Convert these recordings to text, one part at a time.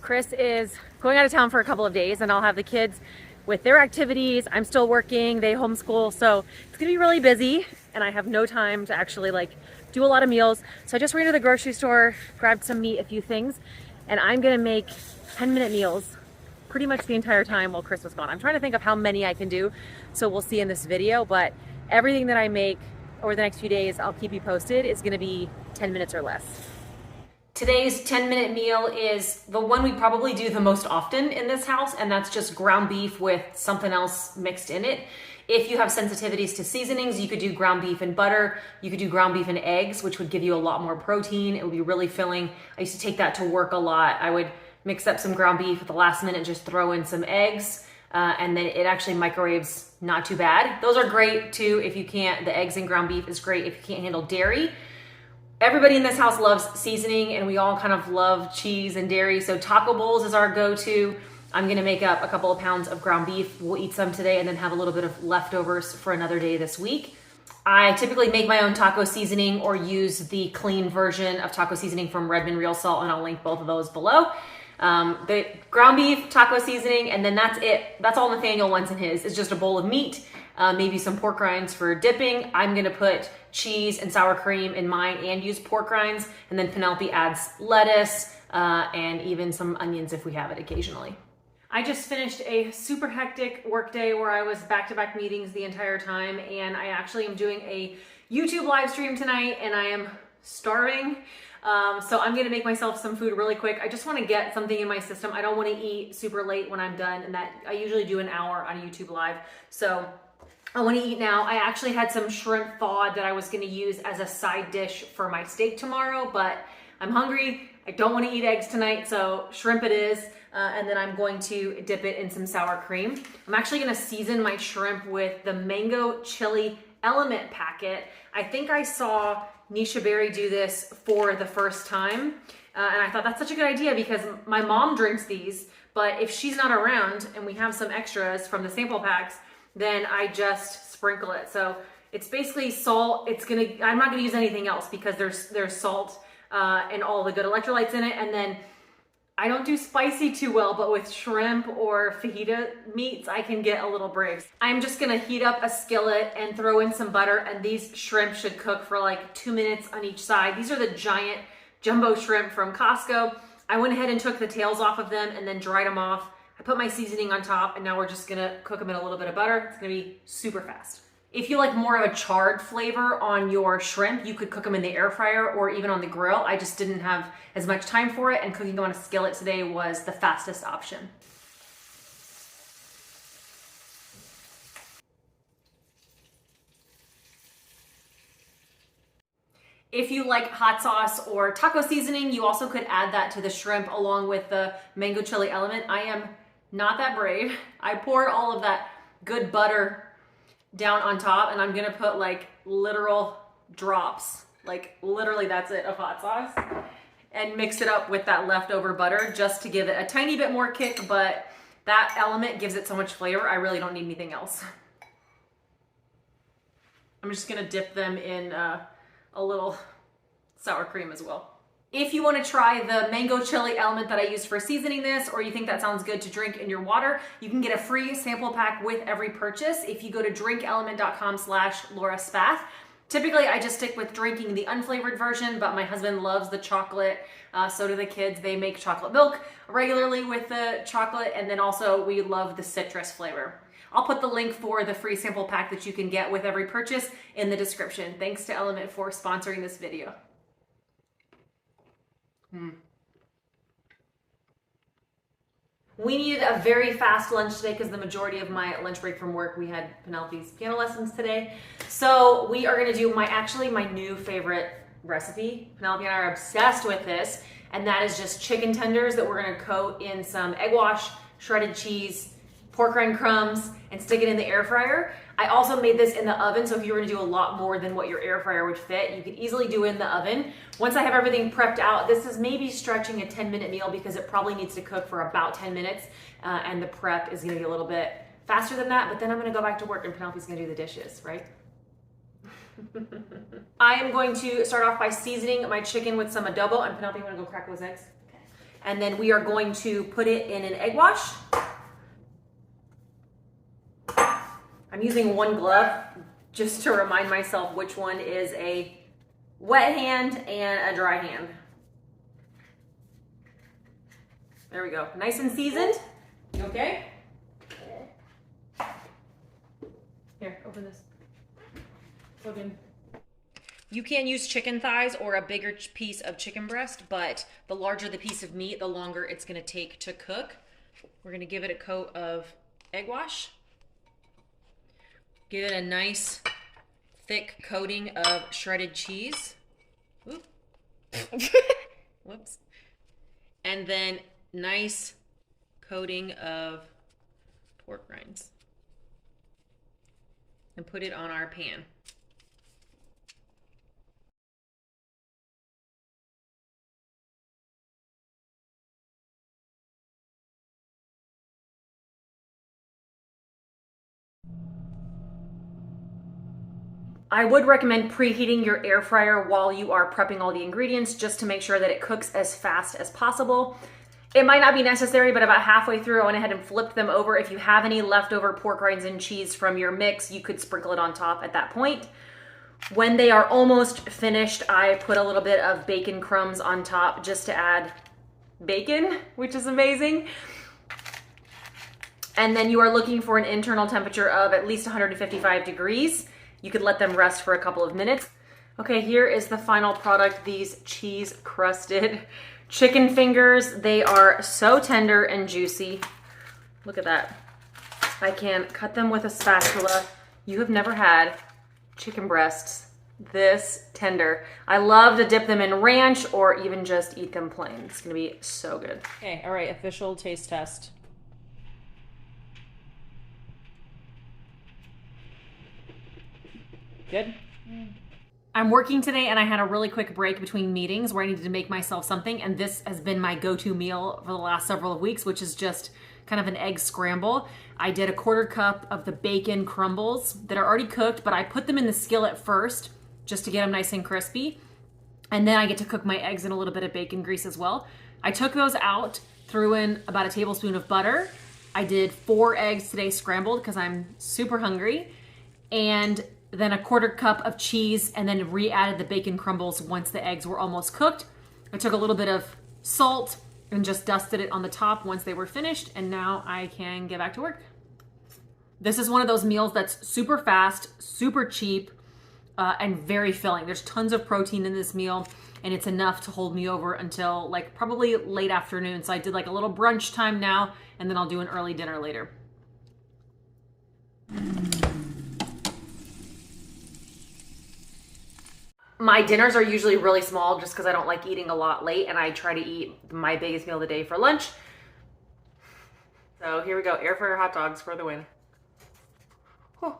Chris is going out of town for a couple of days and I'll have the kids with their activities. I'm still working, they homeschool, so it's gonna be really busy and I have no time to actually do a lot of meals. So I just ran to the grocery store, grabbed some meat, a few things, and I'm gonna make 10-minute meals pretty much the entire time while Chris was gone. I'm trying to think of how many I can do, so we'll see in this video, but everything that I make over the next few days, I'll keep you posted, is gonna be 10 minutes or less. Today's 10-minute meal is the one we probably do the most often in this house, and that's just ground beef with something else mixed in it. If you have sensitivities to seasonings, you could do ground beef and butter. You could do ground beef and eggs, which would give you a lot more protein. It would be really filling. I used to take that to work a lot. I would mix up some ground beef at the last minute, just throw in some eggs, and then it actually microwaves not too bad. Those are great too if you can't, the eggs and ground beef is great if you can't handle dairy. Everybody in this house loves seasoning and we all kind of love cheese and dairy. So taco bowls is our go-to. I'm gonna make up a couple of pounds of ground beef. We'll eat some today and then have a little bit of leftovers for another day this week. I typically make my own taco seasoning or use the clean version of taco seasoning from Redmond Real Salt, and I'll link both of those below. The ground beef, taco seasoning, and then that's it. That's all Nathaniel wants in his. It's just a bowl of meat, maybe some pork rinds for dipping. I'm gonna put cheese and sour cream in mine and use pork rinds, and then Penelope adds lettuce and even some onions if we have it occasionally. I just finished a super hectic work day where I was back-to-back meetings the entire time, and I actually am doing a YouTube live stream tonight and I am starving. So I'm gonna make myself some food really quick. I just wanna get something in my system. I don't wanna eat super late when I'm done, and that I usually do an hour on YouTube live. So I wanna eat now. I actually had some shrimp thawed that I was gonna use as a side dish for my steak tomorrow, but I'm hungry. I don't wanna eat eggs tonight, so shrimp it is. And then I'm going to dip it in some sour cream. I'm actually gonna season my shrimp with the mango chili element packet. I think I saw Nisha Berry do this for the first time. And I thought that's such a good idea because my mom drinks these, but if she's not around and we have some extras from the sample packs, then I just sprinkle it. So it's basically salt. I'm not gonna use anything else because there's salt and all the good electrolytes in it. And then I don't do spicy too well, but with shrimp or fajita meats, I can get a little brave. I'm just gonna heat up a skillet and throw in some butter, and these shrimp should cook for like 2 minutes on each side. These are the giant jumbo shrimp from Costco. I went ahead and took the tails off of them and then dried them off. I put my seasoning on top, and now we're just gonna cook them in a little bit of butter. It's gonna be super fast. If you like more of a charred flavor on your shrimp, you could cook them in the air fryer or even on the grill. I just didn't have as much time for it, and cooking them on a skillet today was the fastest option. If you like hot sauce or taco seasoning, you also could add that to the shrimp along with the mango chili element. I am not that brave. I poured all of that good butter down on top, and I'm gonna put like literal drops, like literally that's it, of hot sauce, and mix it up with that leftover butter just to give it a tiny bit more kick, but that element gives it so much flavor, I really don't need anything else. I'm just gonna dip them in a little sour cream as well. If you want to try the mango chili element that I used for seasoning this, or you think that sounds good to drink in your water, you can get a free sample pack with every purchase if you go to drinkelement.com/LauraSpath. Typically, I just stick with drinking the unflavored version, but my husband loves the chocolate. So do the kids. They make chocolate milk regularly with the chocolate, and then also we love the citrus flavor. I'll put the link for the free sample pack that you can get with every purchase in the description. Thanks to Element for sponsoring this video. We needed a very fast lunch today because the majority of my lunch break from work, we had Penelope's piano lessons today. So we are gonna do my new favorite recipe. Penelope and I are obsessed with this, and that is just chicken tenders that we're gonna coat in some egg wash, shredded cheese, pork rind crumbs, and stick it in the air fryer. I also made this in the oven, so if you were to do a lot more than what your air fryer would fit, you could easily do it in the oven. Once I have everything prepped out, this is maybe stretching a 10-minute meal because it probably needs to cook for about 10 minutes, and the prep is gonna be a little bit faster than that, but then I'm gonna go back to work and Penelope's gonna do the dishes, right? I am going to start off by seasoning my chicken with some adobo, and Penelope, you wanna go crack those eggs? And then we are going to put it in an egg wash. I'm using one glove just to remind myself which one is a wet hand and a dry hand. There we go. Nice and seasoned. You okay? Here, open this. Open. You can use chicken thighs or a bigger piece of chicken breast, but the larger the piece of meat, the longer it's going to take to cook. We're going to give it a coat of egg wash. Give it a nice thick coating of shredded cheese. Oop. Whoops. And then nice coating of pork rinds. And put it on our pan. I would recommend preheating your air fryer while you are prepping all the ingredients just to make sure that it cooks as fast as possible. It might not be necessary, but about halfway through, I went ahead and flipped them over. If you have any leftover pork rinds and cheese from your mix, you could sprinkle it on top at that point. When they are almost finished, I put a little bit of bacon crumbs on top just to add bacon, which is amazing. And then you are looking for an internal temperature of at least 155 degrees. You could let them rest for a couple of minutes. Okay, here is the final product, these cheese crusted chicken fingers. They are so tender and juicy. Look at that. I can cut them with a spatula. You have never had chicken breasts this tender. I love to dip them in ranch or even just eat them plain. It's gonna be so good. Okay, all right, official taste test. Good? I'm working today and I had a really quick break between meetings where I needed to make myself something, and this has been my go-to meal for the last several weeks, which is just kind of an egg scramble. I did a 1/4 cup of the bacon crumbles that are already cooked, but I put them in the skillet first just to get them nice and crispy. And then I get to cook my eggs in a little bit of bacon grease as well. I took those out, threw in about a tablespoon of butter. I did 4 eggs today scrambled because I'm super hungry. And then a 1/4 cup of cheese, and then re-added the bacon crumbles once the eggs were almost cooked. I took a little bit of salt and just dusted it on the top once they were finished, and now I can get back to work. This is one of those meals that's super fast, super cheap, and very filling. There's tons of protein in this meal, and it's enough to hold me over until like probably late afternoon. So I did like a little brunch time now, and then I'll do an early dinner later. My dinners are usually really small just because I don't like eating a lot late, and I try to eat my biggest meal of the day for lunch. So here we go, air fryer hot dogs for the win. Oh.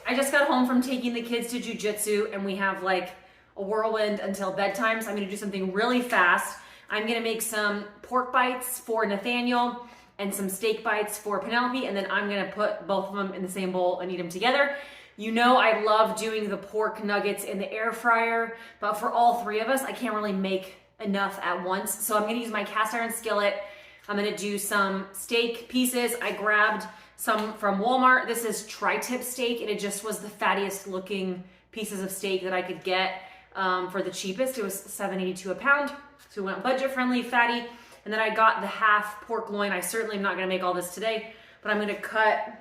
I just got home from taking the kids to jujitsu, and we have like a whirlwind until bedtime, so I'm gonna do something really fast. I'm gonna make some pork bites for Nathaniel and some steak bites for Penelope, and then I'm gonna put both of them in the same bowl and eat them together. You know I love doing the pork nuggets in the air fryer, but for all 3 of us, I can't really make enough at once. So I'm gonna use my cast iron skillet. I'm gonna do some steak pieces. I grabbed some from Walmart. This is tri-tip steak, and it just was the fattiest looking pieces of steak that I could get for the cheapest. It was $7.82 a pound. So we went budget friendly, fatty. And then I got the half pork loin. I certainly am not gonna make all this today, but I'm gonna cut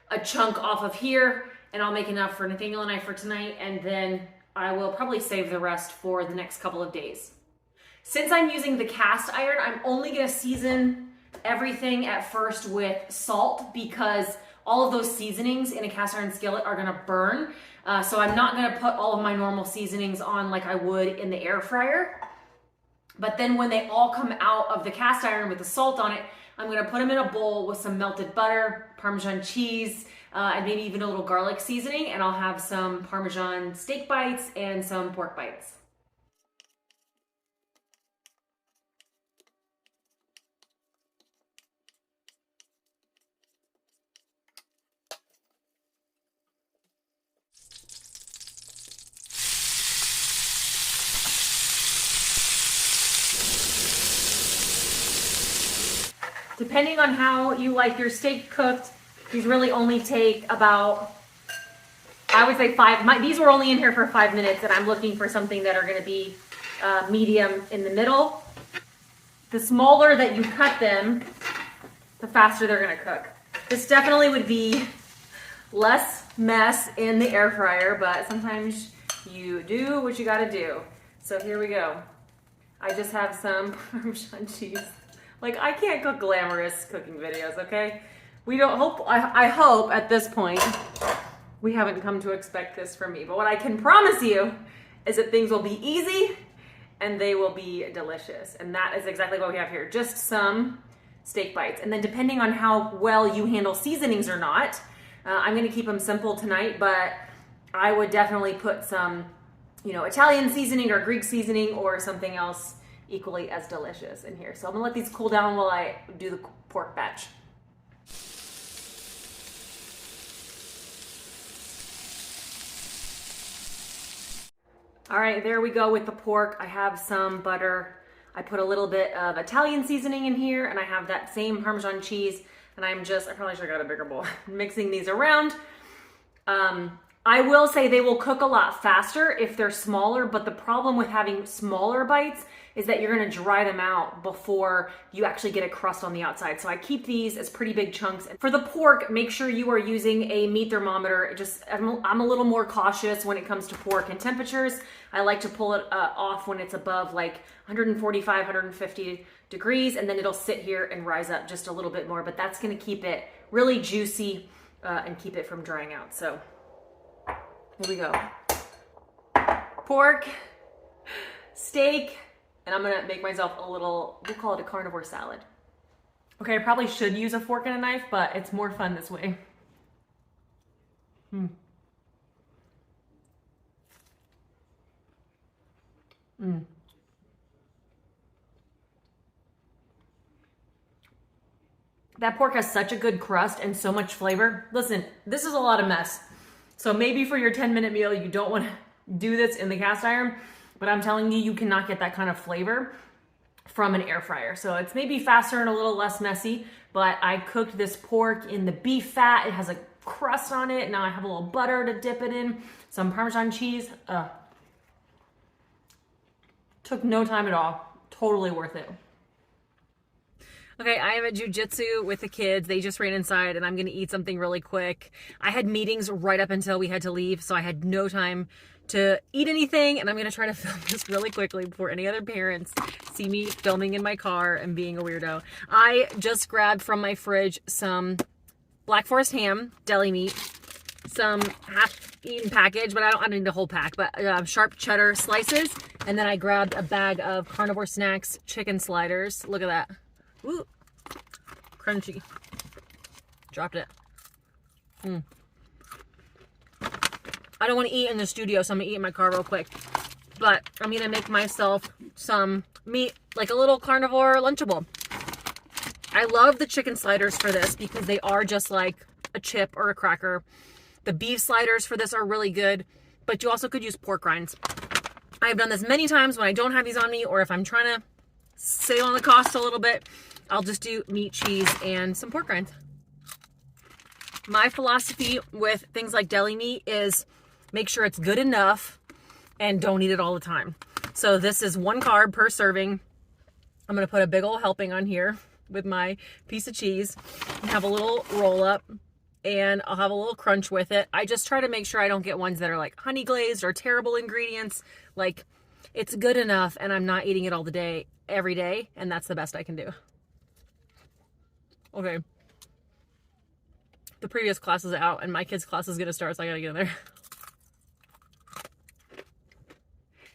a chunk off of here, and I'll make enough for Nathaniel and I for tonight, and then I will probably save the rest for the next couple of days. Since I'm using the cast iron, I'm only gonna season everything at first with salt because all of those seasonings in a cast iron skillet are gonna burn. So I'm not gonna put all of my normal seasonings on like I would in the air fryer. But then when they all come out of the cast iron with the salt on it, I'm gonna put them in a bowl with some melted butter, Parmesan cheese, and maybe even a little garlic seasoning, and I'll have some Parmesan steak bites and some pork bites. Depending on how you like your steak cooked, these really only take about, I would say these were only in here for 5 minutes, and I'm looking for something that are gonna be medium in the middle. The smaller that you cut them, the faster they're gonna cook. This definitely would be less mess in the air fryer, but sometimes you do what you gotta do. So here we go. I just have some Parmesan cheese. Like, I can't cook glamorous cooking videos, okay? I hope at this point, we haven't come to expect this from me. But what I can promise you is that things will be easy and they will be delicious. And that is exactly what we have here. Just some steak bites. And then depending on how well you handle seasonings or not, I'm gonna keep them simple tonight, but I would definitely put some, Italian seasoning or Greek seasoning or something else equally as delicious in here. So I'm gonna let these cool down while I do the pork batch. All right, there we go with the pork. I have some butter. I put a little bit of Italian seasoning in here, and I have that same Parmesan cheese, and I probably should have got a bigger bowl, mixing these around. I will say they will cook a lot faster if they're smaller, but the problem with having smaller bites is that you're gonna dry them out before you actually get a crust on the outside. So I keep these as pretty big chunks. And for the pork, make sure you are using a meat thermometer. I'm a little more cautious when it comes to pork and temperatures. I like to pull it off when it's above like 145, 150 degrees, and then it'll sit here and rise up just a little bit more, but that's gonna keep it really juicy and keep it from drying out. So here we go. Pork, steak, and I'm gonna make myself a little, we'll call it a carnivore salad. Okay, I probably should use a fork and a knife, but it's more fun this way. That pork has such a good crust and so much flavor. Listen, this is a lot of mess. So maybe for your 10-minute meal, you don't want to do this in the cast iron, but I'm telling you, you cannot get that kind of flavor from an air fryer. So it's maybe faster and a little less messy, but I cooked this pork in the beef fat. It has a crust on it. Now I have a little butter to dip it in, some Parmesan cheese. Took no time at all. Totally worth it. Okay, I am at jujitsu with the kids. They just ran inside and I'm gonna eat something really quick. I had meetings right up until we had to leave, so I had no time to eat anything, and I'm gonna try to film this really quickly before any other parents see me filming in my car and being a weirdo. I just grabbed from my fridge some Black Forest ham, deli meat, some half-eaten package, but I don't need the whole pack, but sharp cheddar slices, and then I grabbed a bag of Carnivore SNAX chicken sliders. Look at that. Ooh, crunchy. Dropped it. I don't want to eat in the studio, so I'm going to eat in my car real quick. But I'm going to make myself some meat, like a little carnivore lunchable. I love the chicken sliders for this because they are just like a chip or a cracker. The beef sliders for this are really good, but you also could use pork rinds. I've done this many times when I don't have these on me, or if I'm trying to save on the cost a little bit, I'll just do meat, cheese, and some pork rinds. My philosophy with things like deli meat is make sure it's good enough and don't eat it all the time. So this is 1 carb per serving. I'm gonna put a big old helping on here with my piece of cheese and have a little roll up, and I'll have a little crunch with it. I just try to make sure I don't get ones that are like honey glazed or terrible ingredients. Like, it's good enough and I'm not eating it all the day, every day, and that's the best I can do. Okay. The previous class is out and my kids' class is gonna start, so I gotta get in there.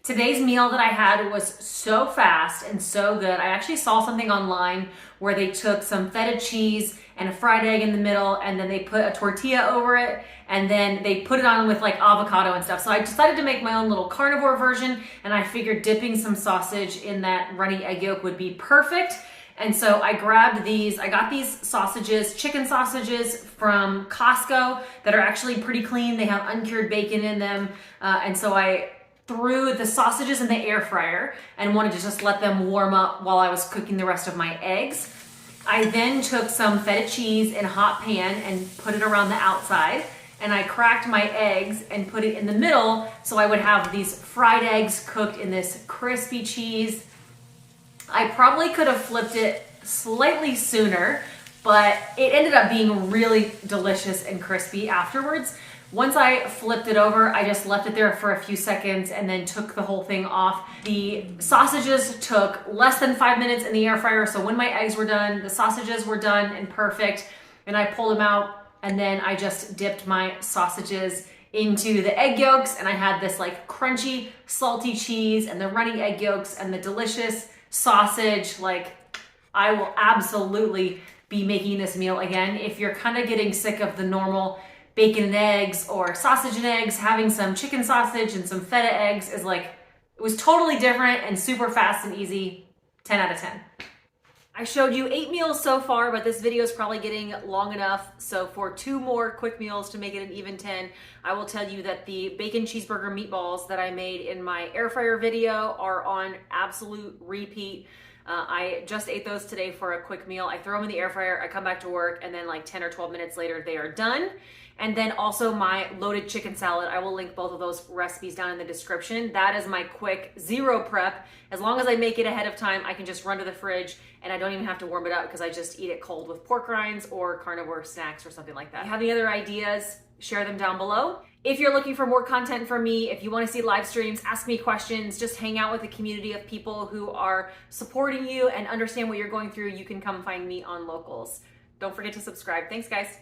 Today's meal that I had was so fast and so good. I actually saw something online where they took some feta cheese and a fried egg in the middle, and then they put a tortilla over it, and then they put it on with like avocado and stuff. So I decided to make my own little carnivore version, and I figured dipping some sausage in that runny egg yolk would be perfect. And so I grabbed these, I got these sausages, chicken sausages from Costco that are actually pretty clean. They have uncured bacon in them. And so I threw the sausages in the air fryer and wanted to just let them warm up while I was cooking the rest of my eggs. I then took some feta cheese in a hot pan and put it around the outside. And I cracked my eggs and put it in the middle so I would have these fried eggs cooked in this crispy cheese. I probably could have flipped it slightly sooner, but it ended up being really delicious and crispy afterwards. Once I flipped it over, I just left it there for a few seconds and then took the whole thing off. The sausages took less than 5 minutes in the air fryer, so when my eggs were done, the sausages were done and perfect, and I pulled them out, and then I just dipped my sausages into the egg yolks, and I had this like crunchy, salty cheese and the runny egg yolks and the delicious sausage. Like, I will absolutely be making this meal again. If you're kind of getting sick of the normal bacon and eggs or sausage and eggs, having some chicken sausage and some feta eggs is like, it was totally different and super fast and easy. 10 out of 10. I showed you 8 meals so far, but this video is probably getting long enough. So for 2 more quick meals to make it an even 10, I will tell you that the bacon cheeseburger meatballs that I made in my air fryer video are on absolute repeat. I just ate those today for a quick meal. I throw them in the air fryer, I come back to work, and then like 10 or 12 minutes later, they are done. And then also my loaded chicken salad. I will link both of those recipes down in the description. That is my quick zero prep. As long as I make it ahead of time, I can just run to the fridge and I don't even have to warm it up because I just eat it cold with pork rinds or carnivore snacks or something like that. If you have any other ideas, share them down below. If you're looking for more content from me, if you want to see live streams, ask me questions, just hang out with a community of people who are supporting you and understand what you're going through, you can come find me on Locals. Don't forget to subscribe. Thanks, guys.